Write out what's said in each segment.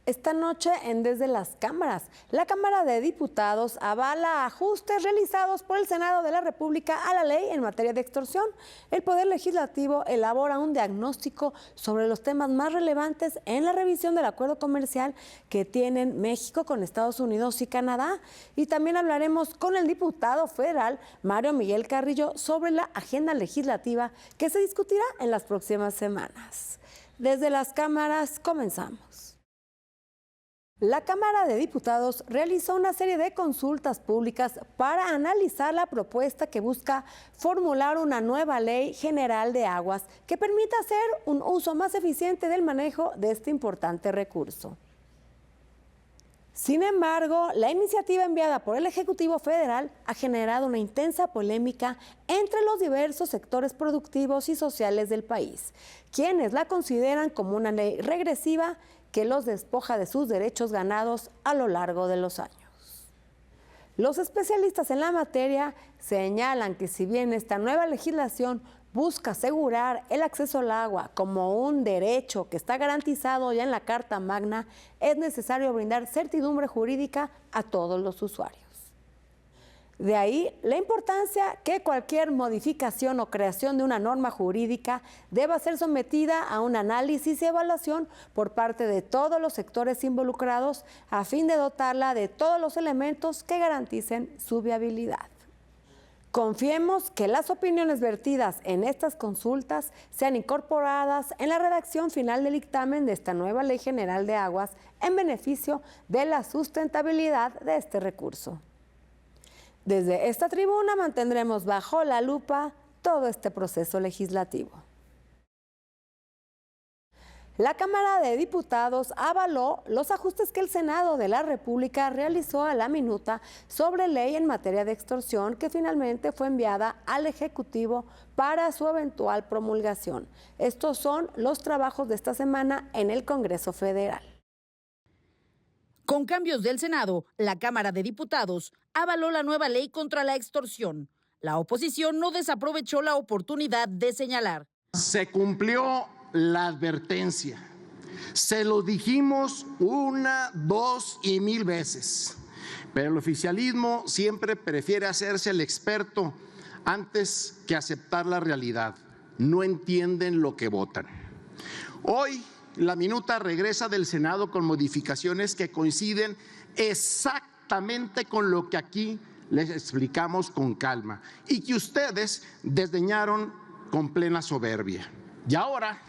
Esta noche en Desde las Cámaras, la Cámara de Diputados avala ajustes realizados por el Senado de la República a la ley en materia de extorsión. El Poder Legislativo elabora un diagnóstico sobre los temas más relevantes en la revisión del acuerdo comercial que tienen México con Estados Unidos y Canadá. Y también hablaremos con el diputado federal Mario Miguel Carrillo sobre la agenda legislativa que se discutirá en las próximas semanas. Desde las cámaras comenzamos. La Cámara de Diputados realizó una serie de consultas públicas para analizar la propuesta que busca formular una nueva ley general de aguas que permita hacer un uso más eficiente del manejo de este importante recurso. Sin embargo, la iniciativa enviada por el Ejecutivo Federal ha generado una intensa polémica entre los diversos sectores productivos y sociales del país, quienes la consideran como una ley regresiva que los despoja de sus derechos ganados a lo largo de los años. Los especialistas en la materia señalan que si bien esta nueva legislación busca asegurar el acceso al agua como un derecho que está garantizado ya en la Carta Magna, es necesario brindar certidumbre jurídica a todos los usuarios. De ahí la importancia que cualquier modificación o creación de una norma jurídica deba ser sometida a un análisis y evaluación por parte de todos los sectores involucrados a fin de dotarla de todos los elementos que garanticen su viabilidad. Confiemos que las opiniones vertidas en estas consultas sean incorporadas en la redacción final del dictamen de esta nueva Ley General de Aguas en beneficio de la sustentabilidad de este recurso. Desde esta tribuna mantendremos bajo la lupa todo este proceso legislativo. La Cámara de Diputados avaló los ajustes que el Senado de la República realizó a la minuta sobre ley en materia de extorsión que finalmente fue enviada al Ejecutivo para su eventual promulgación. Estos son los trabajos de esta semana en el Congreso Federal. Con cambios del Senado, la Cámara de Diputados avaló la nueva ley contra la extorsión. La oposición no desaprovechó la oportunidad de señalar. Se cumplió la advertencia. Se lo dijimos 1, 2 y 1000 veces. Pero el oficialismo siempre prefiere hacerse el experto antes que aceptar la realidad. No entienden lo que votan. Hoy, la minuta regresa del Senado con modificaciones que coinciden exactamente con lo que aquí les explicamos con calma y que ustedes desdeñaron con plena soberbia. Y ahora,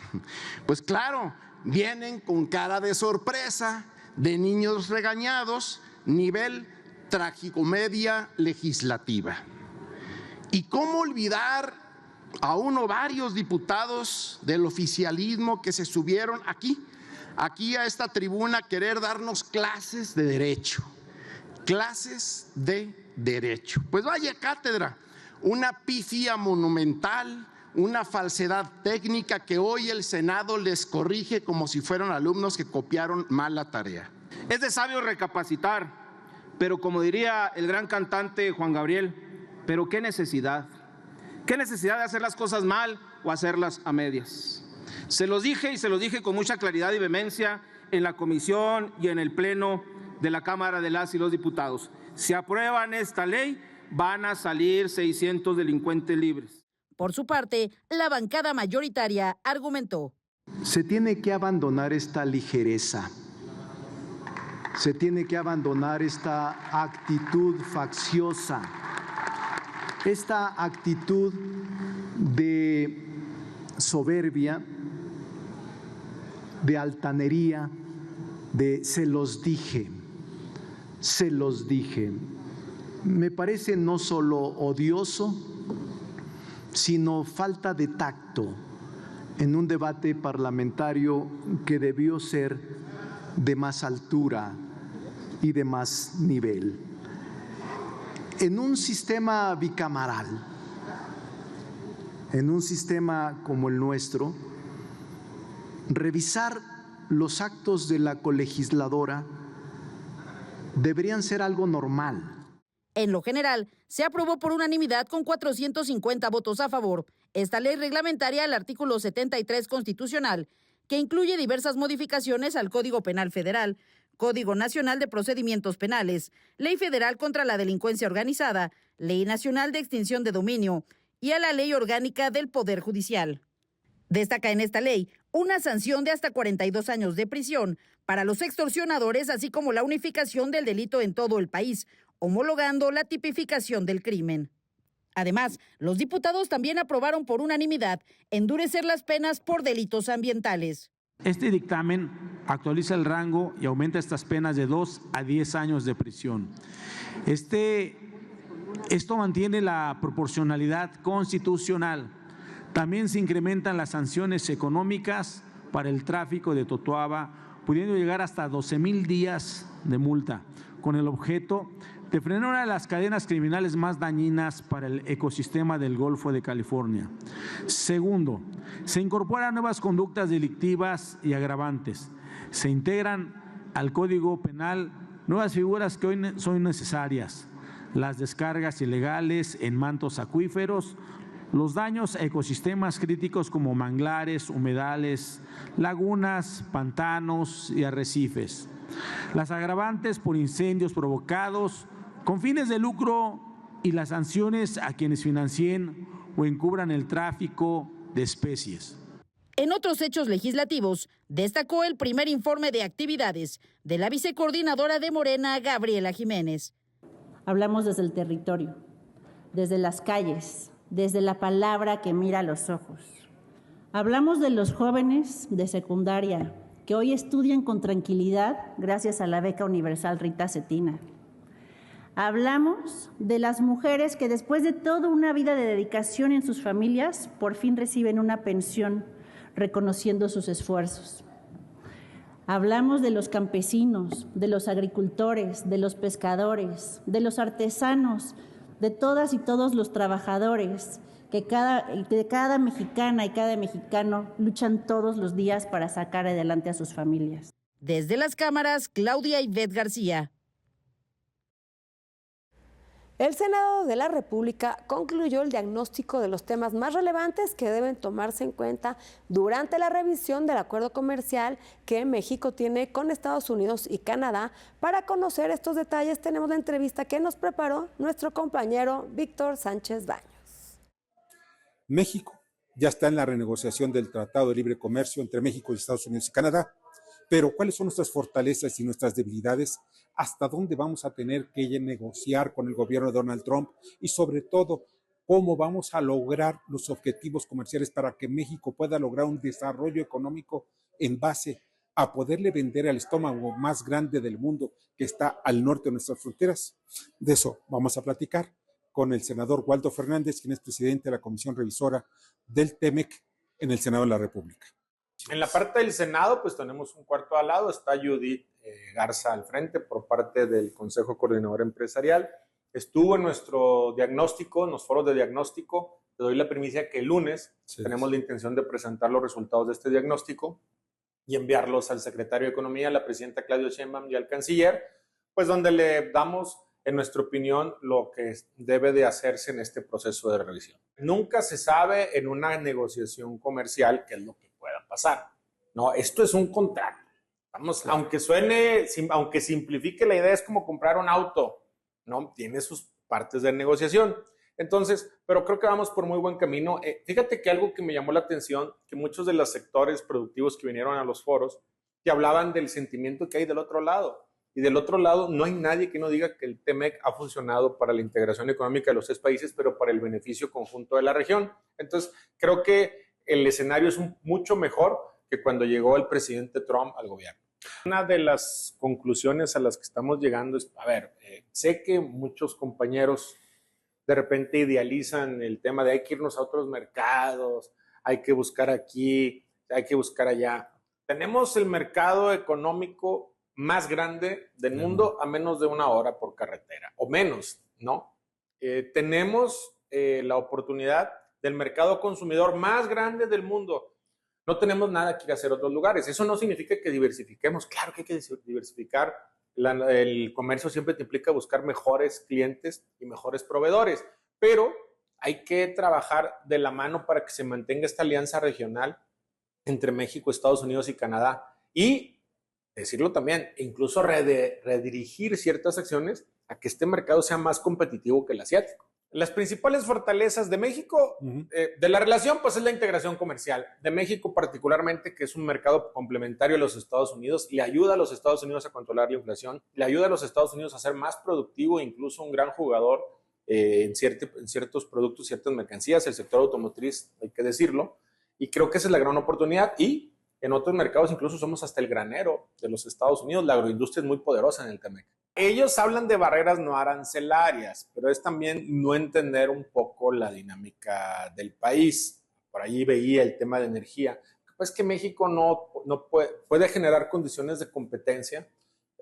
pues claro, vienen con cara de sorpresa, de niños regañados, nivel tragicomedia legislativa. ¿Y cómo olvidar a varios diputados del oficialismo que se subieron aquí a esta tribuna a querer darnos clases de derecho? Clases de derecho. Pues vaya cátedra, una pifia monumental, una falsedad técnica que hoy el Senado les corrige como si fueran alumnos que copiaron mal la tarea. Es de sabio recapacitar, pero como diría el gran cantante Juan Gabriel, ¿pero qué necesidad? ¿Qué necesidad de hacer las cosas mal o hacerlas a medias? Se los dije y se los dije con mucha claridad y vehemencia en la comisión y en el pleno de la Cámara de las y los Diputados. Si aprueban esta ley, van a salir 600 delincuentes libres. Por su parte, la bancada mayoritaria argumentó. Se tiene que abandonar esta ligereza. Se tiene que abandonar esta actitud facciosa. Esta actitud de soberbia, de altanería, de se los dije, me parece no solo odioso, sino falta de tacto en un debate parlamentario que debió ser de más altura y de más nivel. En un sistema bicameral, en un sistema como el nuestro, revisar los actos de la colegisladora deberían ser algo normal. En lo general, se aprobó por unanimidad con 450 votos a favor esta ley reglamentaria al artículo 73 constitucional, que incluye diversas modificaciones al Código Penal Federal, Código Nacional de Procedimientos Penales, Ley Federal contra la Delincuencia Organizada, Ley Nacional de Extinción de Dominio y a la Ley Orgánica del Poder Judicial. Destaca en esta ley una sanción de hasta 42 años de prisión para los extorsionadores, así como la unificación del delito en todo el país, homologando la tipificación del crimen. Además, los diputados también aprobaron por unanimidad endurecer las penas por delitos ambientales. Este dictamen actualiza el rango y aumenta estas penas de 2 a 10 años de prisión. Esto mantiene la proporcionalidad constitucional. También se incrementan las sanciones económicas para el tráfico de totoaba, pudiendo llegar hasta 12,000 días de multa, con el objeto de frenar una de las cadenas criminales más dañinas para el ecosistema del Golfo de California. Segundo, se incorporan nuevas conductas delictivas y agravantes. Se integran al Código Penal nuevas figuras que hoy son necesarias: las descargas ilegales en mantos acuíferos, los daños a ecosistemas críticos como manglares, humedales, lagunas, pantanos y arrecifes, las agravantes por incendios provocados con fines de lucro y las sanciones a quienes financien o encubran el tráfico de especies. En otros hechos legislativos, destacó el primer informe de actividades de la vicecoordinadora de Morena, Gabriela Jiménez. Hablamos desde el territorio, desde las calles, desde la palabra que mira a los ojos. Hablamos de los jóvenes de secundaria que hoy estudian con tranquilidad gracias a la beca universal Rita Cetina. Hablamos de las mujeres que después de toda una vida de dedicación en sus familias, por fin reciben una pensión reconociendo sus esfuerzos. Hablamos de los campesinos, de los agricultores, de los pescadores, de los artesanos, de todas y todos los trabajadores que cada mexicana y cada mexicano luchan todos los días para sacar adelante a sus familias. Desde las cámaras, Claudia Ivette García. El Senado de la República concluyó el diagnóstico de los temas más relevantes que deben tomarse en cuenta durante la revisión del acuerdo comercial que México tiene con Estados Unidos y Canadá. Para conocer estos detalles tenemos la entrevista que nos preparó nuestro compañero Víctor Sánchez Baños. México ya está en la renegociación del Tratado de Libre Comercio entre México y Estados Unidos y Canadá. Pero ¿cuáles son nuestras fortalezas y nuestras debilidades? ¿Hasta dónde vamos a tener que negociar con el gobierno de Donald Trump? Y sobre todo, ¿cómo vamos a lograr los objetivos comerciales para que México pueda lograr un desarrollo económico en base a poderle vender al estómago más grande del mundo que está al norte de nuestras fronteras? De eso vamos a platicar con el senador Waldo Fernández, quien es presidente de la Comisión Revisora del TEMEC en el Senado de la República. En la parte del Senado, pues tenemos un cuarto al lado, está Judith Garza al frente por parte del Consejo Coordinador Empresarial. Estuvo en nuestro diagnóstico, en los foros de diagnóstico. Te doy la primicia que el lunes tenemos la intención de presentar los resultados de este diagnóstico y enviarlos al secretario de Economía, a la presidenta Claudia Sheinbaum y al canciller, pues donde le damos, en nuestra opinión, lo que debe de hacerse en este proceso de revisión. Nunca se sabe en una negociación comercial qué es lo que pueda pasar. No, esto es un contrato. Vamos, aunque simplifique la idea, es como comprar un auto, ¿no? Tiene sus partes de negociación. Entonces, pero creo que vamos por muy buen camino. Fíjate que algo que me llamó la atención, que muchos de los sectores productivos que vinieron a los foros, que hablaban del sentimiento que hay del otro lado. Y del otro lado, no hay nadie que no diga que el TEMEC ha funcionado para la integración económica de los 3 países, pero para el beneficio conjunto de la región. Entonces, creo que el escenario es mucho mejor que cuando llegó el presidente Trump al gobierno. Una de las conclusiones a las que estamos llegando es, sé que muchos compañeros de repente idealizan el tema de hay que irnos a otros mercados, hay que buscar aquí, hay que buscar allá. Tenemos el mercado económico más grande del mundo a menos de 1 hora por carretera, o menos, ¿no? Tenemos la oportunidad del mercado consumidor más grande del mundo. No tenemos nada que ir a hacer a otros lugares. Eso no significa que diversifiquemos. Claro que hay que diversificar. El comercio siempre te implica buscar mejores clientes y mejores proveedores, pero hay que trabajar de la mano para que se mantenga esta alianza regional entre México, Estados Unidos y Canadá. Y decirlo también, incluso redirigir ciertas acciones a que este mercado sea más competitivo que el asiático. Las principales fortalezas de México, de la relación, pues es la integración comercial. De México particularmente, que es un mercado complementario a los Estados Unidos, le ayuda a los Estados Unidos a controlar la inflación, le ayuda a los Estados Unidos a ser más productivo, incluso un gran jugador en ciertos productos, ciertas mercancías, el sector automotriz, hay que decirlo, y creo que esa es la gran oportunidad. Y en otros mercados incluso somos hasta el granero de los Estados Unidos, la agroindustria es muy poderosa en el TEMEC. Ellos hablan de barreras no arancelarias, pero es también no entender un poco la dinámica del país. Por ahí veía el tema de energía. Pues que México no puede generar condiciones de competencia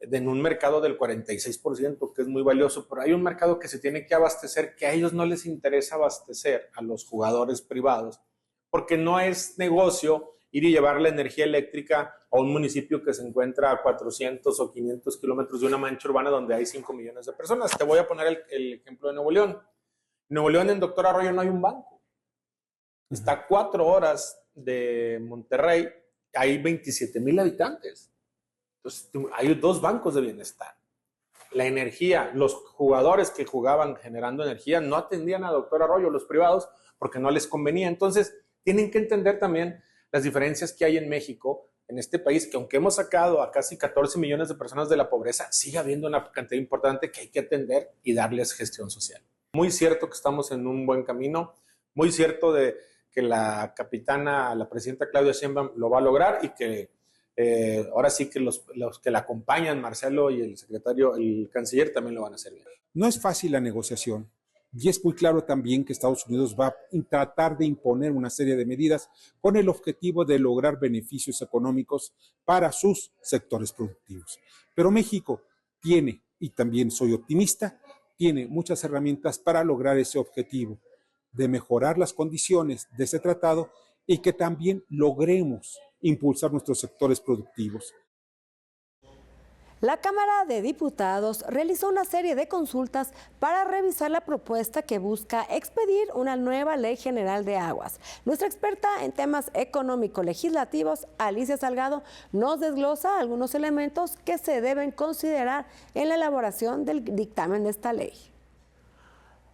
en un mercado del 46%, que es muy valioso, pero hay un mercado que se tiene que abastecer, que a ellos no les interesa abastecer a los jugadores privados, porque no es negocio ir y llevar la energía eléctrica a un municipio que se encuentra a 400 o 500 kilómetros de una mancha urbana donde hay 5 millones de personas. Te voy a poner el ejemplo de Nuevo León. En Nuevo León, en Doctor Arroyo, no hay un banco. Está a 4 horas de Monterrey, hay 27,000 habitantes. Entonces, hay 2 bancos de bienestar. La energía, los jugadores que jugaban generando energía no atendían a Doctor Arroyo, los privados, porque no les convenía. Entonces, tienen que entender también las diferencias que hay en México, en este país, que aunque hemos sacado a casi 14 millones de personas de la pobreza, sigue habiendo una cantidad importante que hay que atender y darles gestión social. Muy cierto que estamos en un buen camino, muy cierto de que la capitana, la presidenta Claudia Sheinbaum lo va a lograr y que ahora sí que los que la acompañan, Marcelo y el secretario, el canciller, también lo van a hacer bien. No es fácil la negociación. Y es muy claro también que Estados Unidos va a tratar de imponer una serie de medidas con el objetivo de lograr beneficios económicos para sus sectores productivos. Pero México tiene, y también soy optimista, tiene muchas herramientas para lograr ese objetivo de mejorar las condiciones de ese tratado y que también logremos impulsar nuestros sectores productivos. La Cámara de Diputados realizó una serie de consultas para revisar la propuesta que busca expedir una nueva Ley General de Aguas. Nuestra experta en temas económico-legislativos, Alicia Salgado, nos desglosa algunos elementos que se deben considerar en la elaboración del dictamen de esta ley.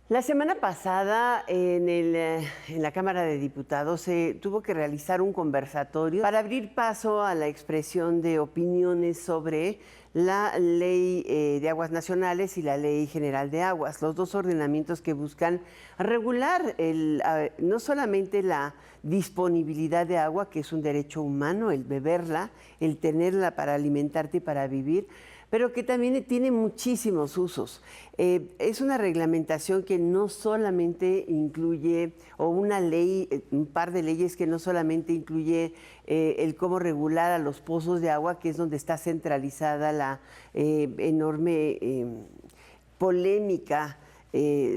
La semana pasada en la Cámara de Diputados se tuvo que realizar un conversatorio para abrir paso a la expresión de opiniones sobre la Ley de Aguas Nacionales y la Ley General de Aguas, los dos ordenamientos que buscan regular no solamente la disponibilidad de agua, que es un derecho humano, el beberla, el tenerla para alimentarte y para vivir, pero que también tiene muchísimos usos. Es una reglamentación que no solamente incluye, o una ley, un par de leyes que no solamente incluye el cómo regular a los pozos de agua, que es donde está centralizada la enorme polémica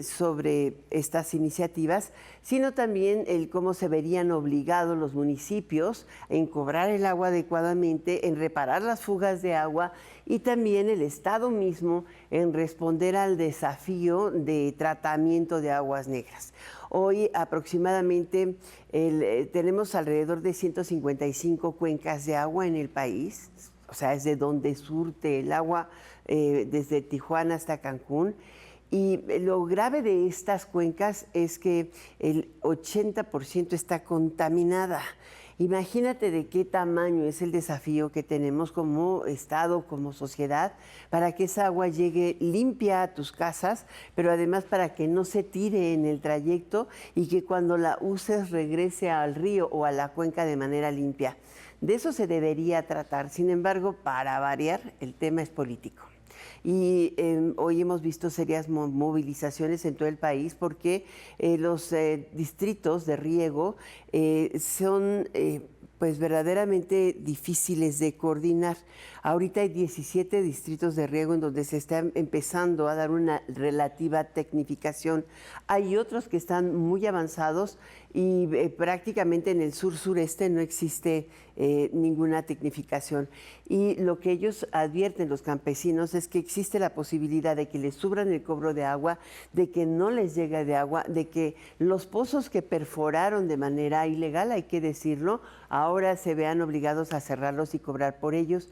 sobre estas iniciativas, sino también el cómo se verían obligados los municipios en cobrar el agua adecuadamente, en reparar las fugas de agua y también el Estado mismo en responder al desafío de tratamiento de aguas negras. Hoy aproximadamente tenemos alrededor de 155 cuencas de agua en el país, o sea, es de donde surte el agua desde Tijuana hasta Cancún. Y lo grave de estas cuencas es que el 80% está contaminada. Imagínate de qué tamaño es el desafío que tenemos como Estado, como sociedad, para que esa agua llegue limpia a tus casas, pero además para que no se tire en el trayecto y que cuando la uses regrese al río o a la cuenca de manera limpia. De eso se debería tratar. Sin embargo, para variar, el tema es político. Y hoy hemos visto serias movilizaciones en todo el país porque los distritos de riego son pues verdaderamente difíciles de coordinar. Ahorita hay 17 distritos de riego en donde se está empezando a dar una relativa tecnificación. Hay otros que están muy avanzados y prácticamente en el sur-sureste no existe ninguna tecnificación. Y lo que ellos advierten, los campesinos, es que existe la posibilidad de que les subran el cobro de agua, de que no les llegue de agua, de que los pozos que perforaron de manera ilegal, hay que decirlo, ahora se vean obligados a cerrarlos y cobrar por ellos.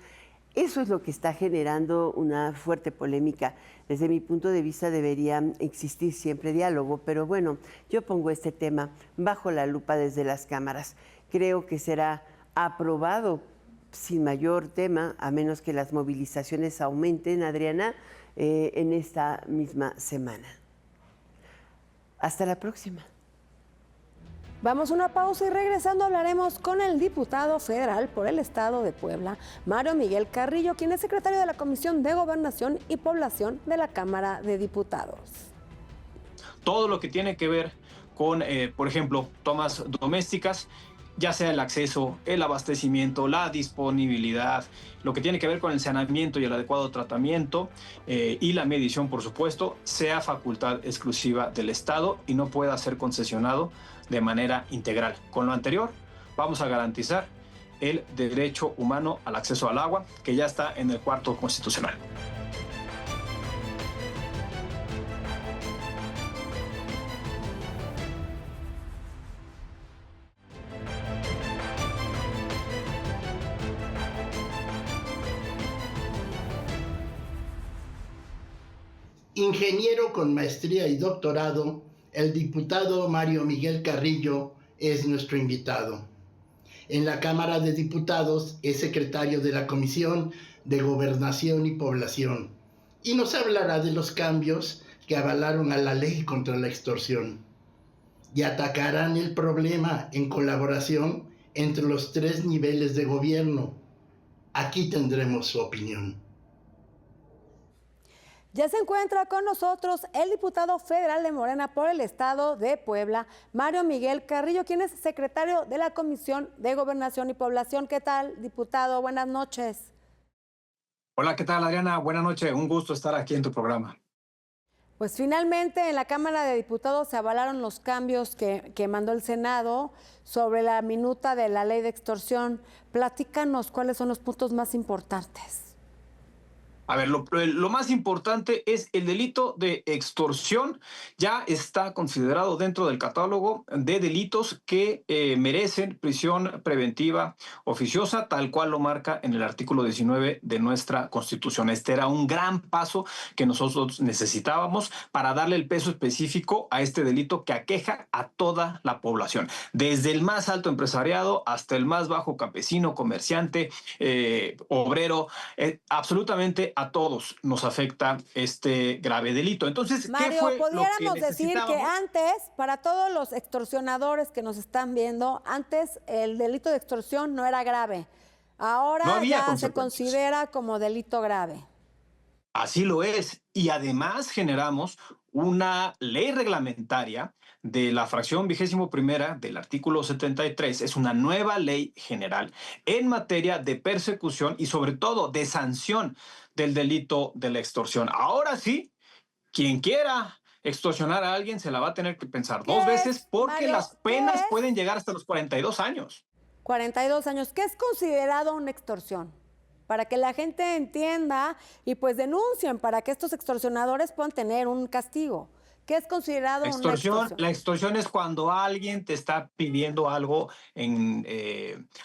Eso es lo que está generando una fuerte polémica. Desde mi punto de vista debería existir siempre diálogo, pero bueno, yo pongo este tema bajo la lupa desde las cámaras. Creo que será aprobado sin mayor tema, a menos que las movilizaciones aumenten, Adriana, en esta misma semana. Hasta la próxima. Vamos a una pausa y regresando hablaremos con el diputado federal por el estado de Puebla, Mario Miguel Carrillo, quien es secretario de la Comisión de Gobernación y Población de la Cámara de Diputados. Todo lo que tiene que ver con, por ejemplo, tomas domésticas, ya sea el acceso, el abastecimiento, la disponibilidad, lo que tiene que ver con el saneamiento y el adecuado tratamiento y la medición, por supuesto, sea facultad exclusiva del Estado y no pueda ser concesionado de manera integral. Con lo anterior, vamos a garantizar el derecho humano al acceso al agua, que ya está en el cuarto constitucional. Ingeniero con maestría y doctorado, el diputado Mario Miguel Carrillo es nuestro invitado. En la Cámara de Diputados es secretario de la Comisión de Gobernación y Población y nos hablará de los cambios que avalaron a la ley contra la extorsión y atacarán el problema en colaboración entre los 3 niveles de gobierno. Aquí tendremos su opinión. Ya se encuentra con nosotros el diputado federal de Morena por el estado de Puebla, Mario Miguel Carrillo, quien es secretario de la Comisión de Gobernación y Población. ¿Qué tal, diputado? Buenas noches. Hola, ¿qué tal, Adriana? Buenas noches, un gusto estar aquí en tu programa. Pues finalmente en la Cámara de Diputados se avalaron los cambios que mandó el Senado sobre la minuta de la ley de extorsión. Platícanos cuáles son los puntos más importantes. A ver, lo más importante es el delito de extorsión. Ya está considerado dentro del catálogo de delitos que merecen prisión preventiva oficiosa, tal cual lo marca en el artículo 19 de nuestra Constitución. Este era un gran paso que nosotros necesitábamos para darle el peso específico a este delito que aqueja a toda la población, desde el más alto empresariado hasta el más bajo campesino, comerciante, obrero, absolutamente a todos nos afecta este grave delito. Entonces, Mario, ¿qué fue pudiéramos lo que decir que antes, para todos los extorsionadores que nos están viendo, antes el delito de extorsión no era grave. Ahora no ya se considera como delito grave. Así lo es. Y además generamos una ley reglamentaria de la fracción 21ª del artículo 73. Es una nueva ley general en materia de persecución y sobre todo de sanción del delito de la extorsión. Ahora sí, quien quiera extorsionar a alguien se la va a tener que pensar 2 veces porque Mario, las penas pueden llegar hasta los 42 años. 42 años. ¿Qué es considerado una extorsión? Para que la gente entienda y pues denuncien para que estos extorsionadores puedan tener un castigo. ¿Qué es considerado una extorsión? La extorsión es cuando alguien te está pidiendo algo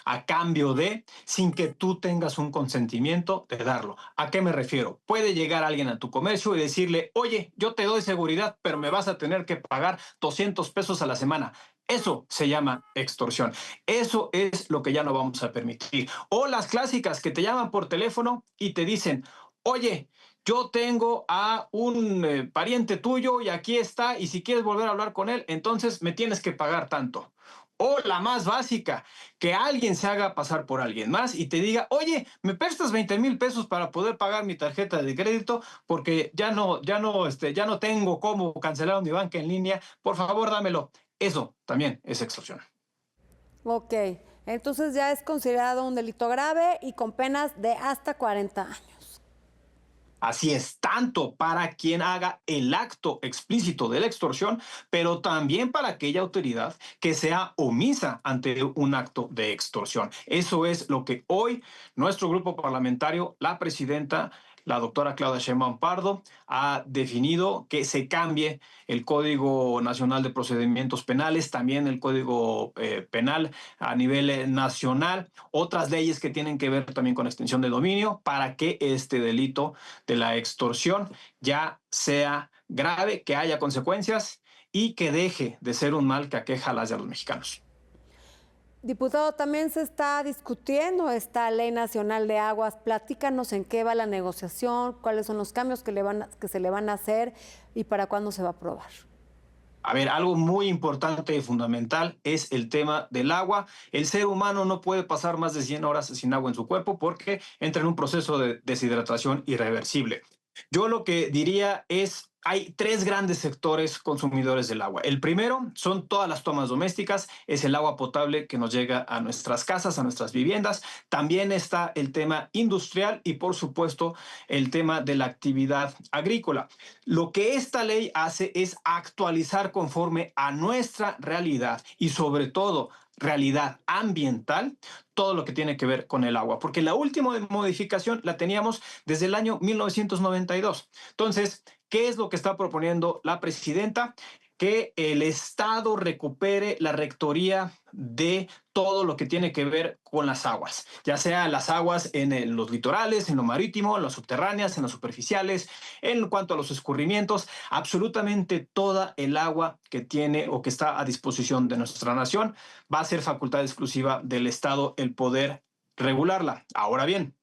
a cambio de, sin que tú tengas un consentimiento de darlo. ¿A qué me refiero? Puede llegar alguien a tu comercio y decirle, oye, yo te doy seguridad, pero me vas a tener que pagar 200 pesos a la semana. Eso se llama extorsión. Eso es lo que ya no vamos a permitir. O las clásicas que te llaman por teléfono y te dicen, oye, yo tengo a un pariente tuyo y aquí está, y si quieres volver a hablar con él, entonces me tienes que pagar tanto. O la más básica, que alguien se haga pasar por alguien más y te diga, oye, ¿me prestas 20,000 pesos para poder pagar mi tarjeta de crédito? Porque ya no tengo cómo cancelar mi banca en línea. Por favor, dámelo. Eso también es extorsión. Ok, entonces ya es considerado un delito grave y con penas de hasta 40 años. Así es, tanto para quien haga el acto explícito de la extorsión, pero también para aquella autoridad que sea omisa ante un acto de extorsión. Eso es lo que hoy nuestro grupo parlamentario, la presidenta, la doctora Claudia Sheinbaum Pardo, ha definido que se cambie el Código Nacional de Procedimientos Penales, también el Código Penal a nivel nacional, otras leyes que tienen que ver también con extinción de dominio, para que este delito de la extorsión ya sea grave, que haya consecuencias y que deje de ser un mal que aqueja a las y a los mexicanos. Diputado, también se está discutiendo esta Ley Nacional de Aguas. Platícanos en qué va la negociación, cuáles son los cambios que se le van a hacer y para cuándo se va a aprobar. A ver, algo muy importante y fundamental es el tema del agua. El ser humano no puede pasar más de 100 horas sin agua en su cuerpo porque entra en un proceso de deshidratación irreversible. Yo lo que diría es, hay 3 grandes sectores consumidores del agua. El primero son todas las tomas domésticas, es el agua potable que nos llega a nuestras casas, a nuestras viviendas. También está el tema industrial y, por supuesto, el tema de la actividad agrícola. Lo que esta ley hace es actualizar conforme a nuestra realidad y, sobre todo, realidad ambiental, todo lo que tiene que ver con el agua, porque la última modificación la teníamos desde el año 1992. Entonces, ¿qué es lo que está proponiendo la presidenta? Que el Estado recupere la rectoría de todo lo que tiene que ver con las aguas, ya sea las aguas en los litorales, en lo marítimo, en las subterráneas, en las superficiales, en cuanto a los escurrimientos, absolutamente toda el agua que tiene o que está a disposición de nuestra nación va a ser facultad exclusiva del Estado el poder regularla. Ahora bien,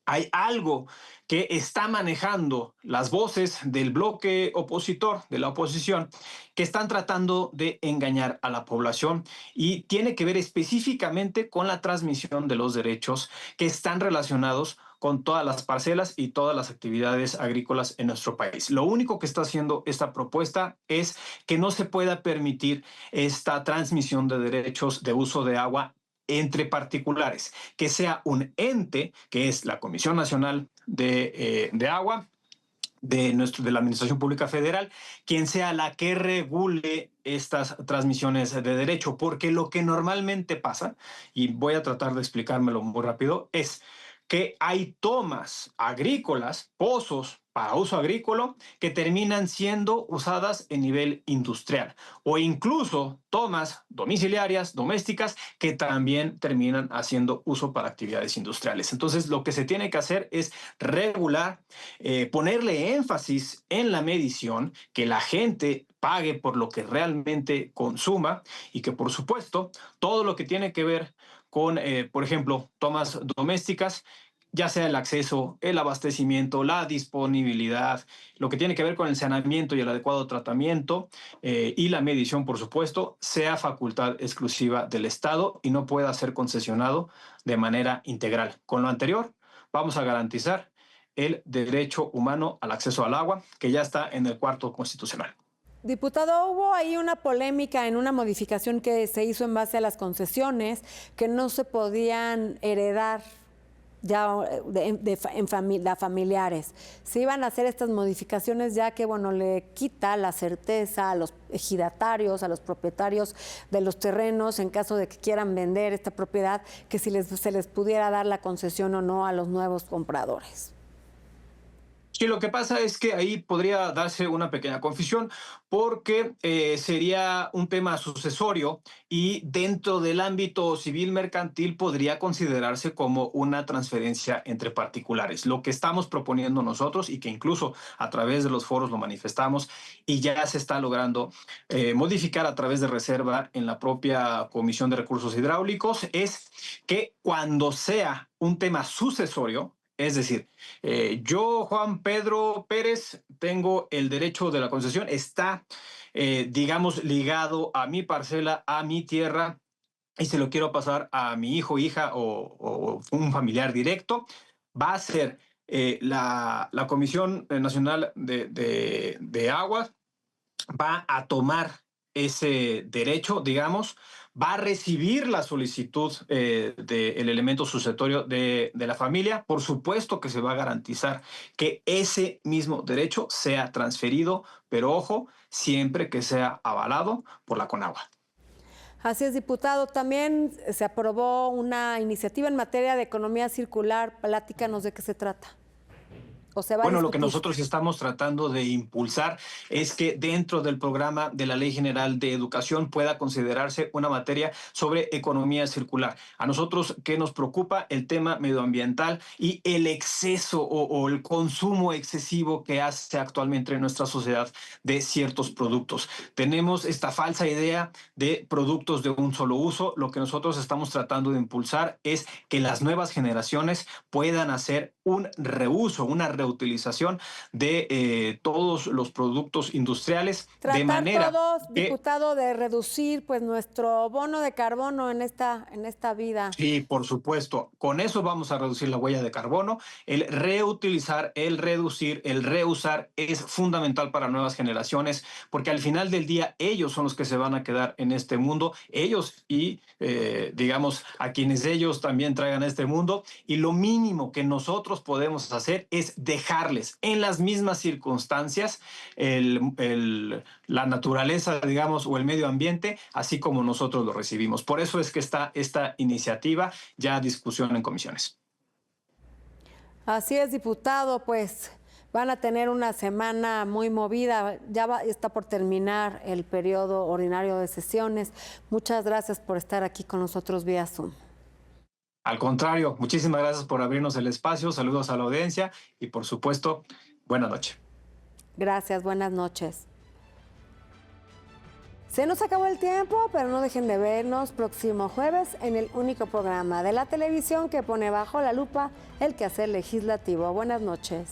hay algo que está manejando las voces del bloque opositor, de la oposición, que están tratando de engañar a la población y tiene que ver específicamente con la transmisión de los derechos que están relacionados con todas las parcelas y todas las actividades agrícolas en nuestro país. Lo único que está haciendo esta propuesta es que no se pueda permitir esta transmisión de derechos de uso de agua entre particulares, que sea un ente, que es la Comisión Nacional de Agua, de la Administración Pública Federal, quien sea la que regule estas transmisiones de derecho, porque lo que normalmente pasa, y voy a tratar de explicármelo muy rápido, es que hay tomas agrícolas, pozos para uso agrícola, que terminan siendo usadas en nivel industrial, o incluso tomas domiciliarias, domésticas, que también terminan haciendo uso para actividades industriales. Entonces, lo que se tiene que hacer es regular, ponerle énfasis en la medición, que la gente pague por lo que realmente consuma y que, por supuesto, todo lo que tiene que ver con, por ejemplo, tomas domésticas, ya sea el acceso, el abastecimiento, la disponibilidad, lo que tiene que ver con el saneamiento y el adecuado tratamiento y la medición, por supuesto, sea facultad exclusiva del Estado y no pueda ser concesionado de manera integral. Con lo anterior, vamos a garantizar el derecho humano al acceso al agua, que ya está en el cuarto constitucional. Diputado, hubo ahí una polémica en una modificación que se hizo en base a las concesiones, que no se podían heredar ya de familiares. Se iban a hacer estas modificaciones ya que, bueno, le quita la certeza a los ejidatarios, a los propietarios de los terrenos, en caso de que quieran vender esta propiedad, que si se les pudiera dar la concesión o no a los nuevos compradores. Sí, lo que pasa es que ahí podría darse una pequeña confusión porque sería un tema sucesorio y dentro del ámbito civil mercantil podría considerarse como una transferencia entre particulares. Lo que estamos proponiendo nosotros y que incluso a través de los foros lo manifestamos y ya se está logrando modificar a través de reserva en la propia Comisión de Recursos Hidráulicos es que cuando sea un tema sucesorio, es decir, yo, Juan Pedro Pérez, tengo el derecho de la concesión, está, digamos, ligado a mi parcela, a mi tierra, y se lo quiero pasar a mi hijo, hija o un familiar directo, va a ser la Comisión Nacional de Aguas, va a tomar ese derecho, digamos, va a recibir la solicitud del elemento sucesorio de la familia. Por supuesto que se va a garantizar que ese mismo derecho sea transferido, pero ojo, siempre que sea avalado por la CONAGUA. Así es, diputado. También se aprobó una iniciativa en materia de economía circular. Platícanos de qué se trata. Bueno, lo que nosotros estamos tratando de impulsar es que dentro del programa de la Ley General de Educación pueda considerarse una materia sobre economía circular. A nosotros, ¿qué nos preocupa? El tema medioambiental y el exceso o el consumo excesivo que hace actualmente en nuestra sociedad de ciertos productos. Tenemos esta falsa idea de productos de un solo uso. Lo que nosotros estamos tratando de impulsar es que las nuevas generaciones puedan hacer un reuso, una reutilización de todos los productos industriales. Tratar de manera todos, que, diputado, de reducir pues nuestro bono de carbono en esta vida. Sí, por supuesto. Con eso vamos a reducir la huella de carbono. El reutilizar, el reducir, el reusar es fundamental para nuevas generaciones, porque al final del día ellos son los que se van a quedar en este mundo, ellos y digamos a quienes ellos también traigan a este mundo, y lo mínimo que nosotros podemos hacer es dejarles en las mismas circunstancias la naturaleza, digamos, o el medio ambiente, así como nosotros lo recibimos. Por eso es que está esta iniciativa ya a discusión en comisiones. Así es, diputado, pues van a tener una semana muy movida. Está por terminar el periodo ordinario de sesiones. Muchas gracias por estar aquí con nosotros vía Zoom. Al contrario, muchísimas gracias por abrirnos el espacio. Saludos a la audiencia y, por supuesto, buenas noches. Gracias, buenas noches. Se nos acabó el tiempo, pero no dejen de vernos próximo jueves en el único programa de la televisión que pone bajo la lupa el quehacer legislativo. Buenas noches.